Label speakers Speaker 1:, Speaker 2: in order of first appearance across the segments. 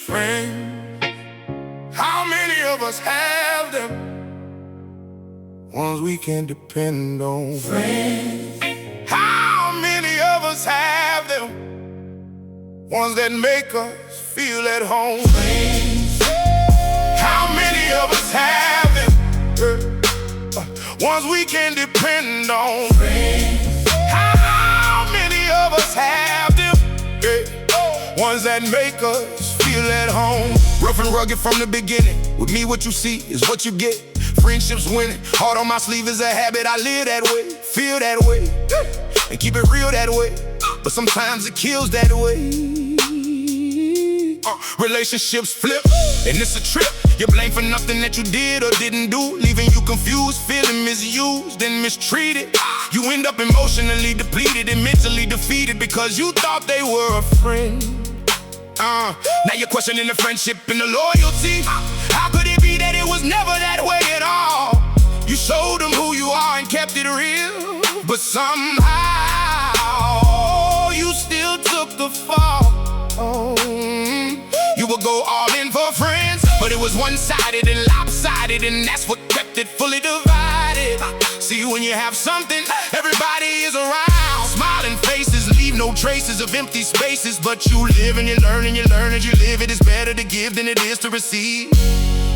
Speaker 1: Friends, how many of us have them? Ones we can depend on. Friends, how many of us have them? Ones that make us feel at home. Friends, how many of us have them? Ones we can depend on. Friends, how many of us have them? Ones that make us feel at home. Rough and rugged from the beginning. With me, what you see is what you get. Friendships winning. Heart on my sleeve is a habit. I live that way, feel that way, and keep it real that way. But sometimes it kills that way. Relationships flip, and it's a trip. You're blamed for nothing that you did or didn't do, leaving you confused, feeling misused and mistreated. You end up emotionally depleted and mentally defeated because you thought they were a friend. Now you're questioning the friendship and the loyalty. How could it be that it was never that way at all? You showed them who you are and kept it real, but somehow you still took the fall. You would go all in for friends, but it was one-sided and lopsided, and that's what kept it fully divided. See, when you have something, everybody is around. Smiling faces leave no traces of empty spaces, but you live and you learn and you learn as you live. It is better to give than it is to receive,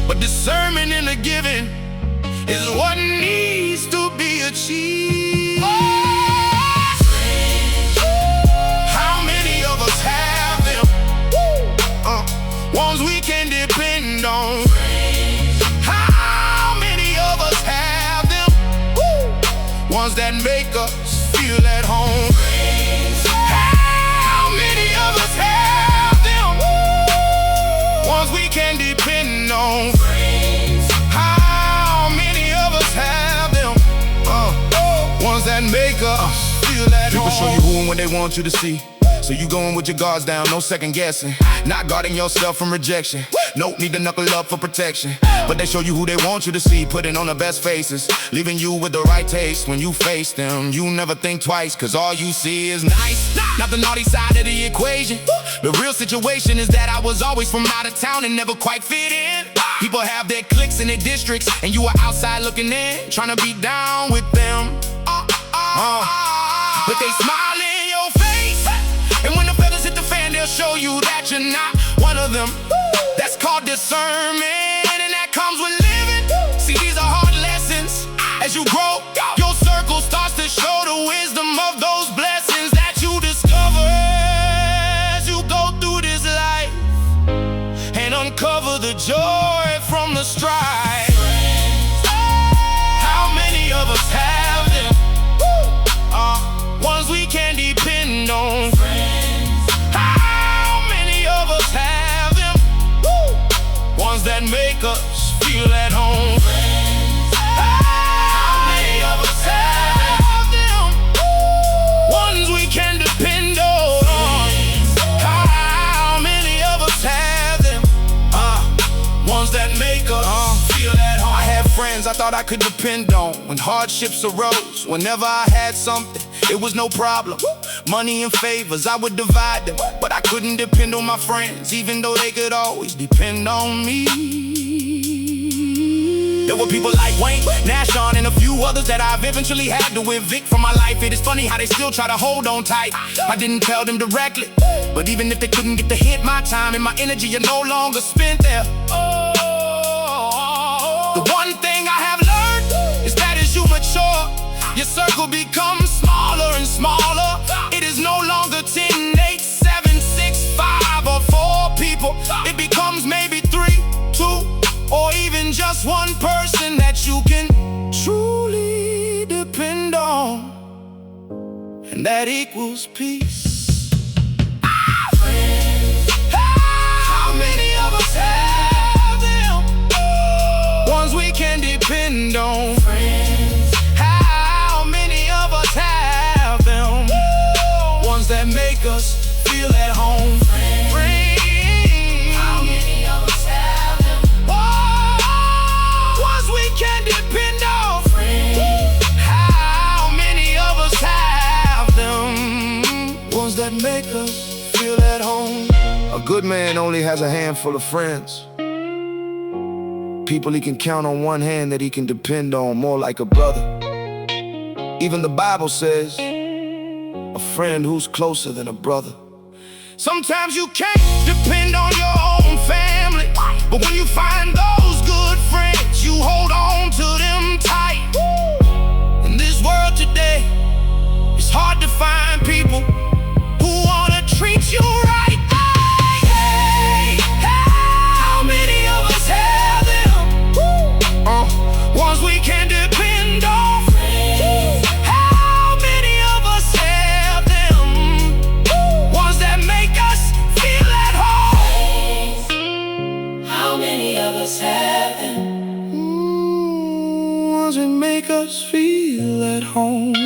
Speaker 1: but discernment in the giving is what needs to be achieved. How many of us have them? Ones we can depend on. How many of us have them? Ones that make us feel at home. How many of us have them? Ones we can depend on. How many of us have them? Ones that make us feel at home. People show you who and what they want you to see, so you going with your guards down, no second guessing. Not guarding yourself from rejection. No need to knuckle up for protection. But they show you who they want you to see, putting on the best faces, leaving you with the right taste. When you face them, you never think twice, cause all you see is nice. Not the naughty side of the equation. The real situation is that I was always from out of town and never quite fit in. People have their cliques and their districts, and you were outside looking in, trying to be down with them. But they smile in your face, and when the feathers hit the fan, they'll show you that you're not one of them. That's called discernment, and that comes with living. See, these are hard lessons. As you grow, your circle starts to show the wisdom of those blessings that you discover as you go through this life, and uncover the joy from the strife. How many of us have them? Ones we can depend on. How many of us have them? Ones that make us feel at home. How many of us have them? Ones we can depend on. How many of us have them? Ones that make us feel at home. I had friends I thought I could depend on when hardships arose. Whenever I had something, it was no problem. Money and favors, I would divide them, but I couldn't depend on my friends, even though they could always depend on me. There were people like Wayne, Nashon, and a few others that I've eventually had to evict from my life. It is funny how they still try to hold on tight. I didn't tell them directly, but even if they couldn't get to hit, my time and my energy are no longer spent there. The one thing I have learned is that as you mature, your circle becomes smaller and smaller. It is no longer 10, 8, 7, 6, 5, or 4 people. It becomes maybe 3, 2, or even just one person that you can truly depend on, and that equals peace. How many of us have them? Ones we can depend on. How many of us have them? Ones that make us feel at home. How many of us have them? Ones we can depend on. How many of us have them? Ones that make us feel at home. A good man only has a handful of friends, people he can count on one hand that he can depend on, more like a brother. Even the Bible says, a friend who's closer than a brother. Sometimes you can't depend on your own family, but when you find those good friends, you hold on to them tight. In this world today, it's hard to find people who wanna treat you right. How many of us have them? Ones we can depend on. How many of us have them? Ones that make us feel at home. How many of us have them? Ones that make us feel at home.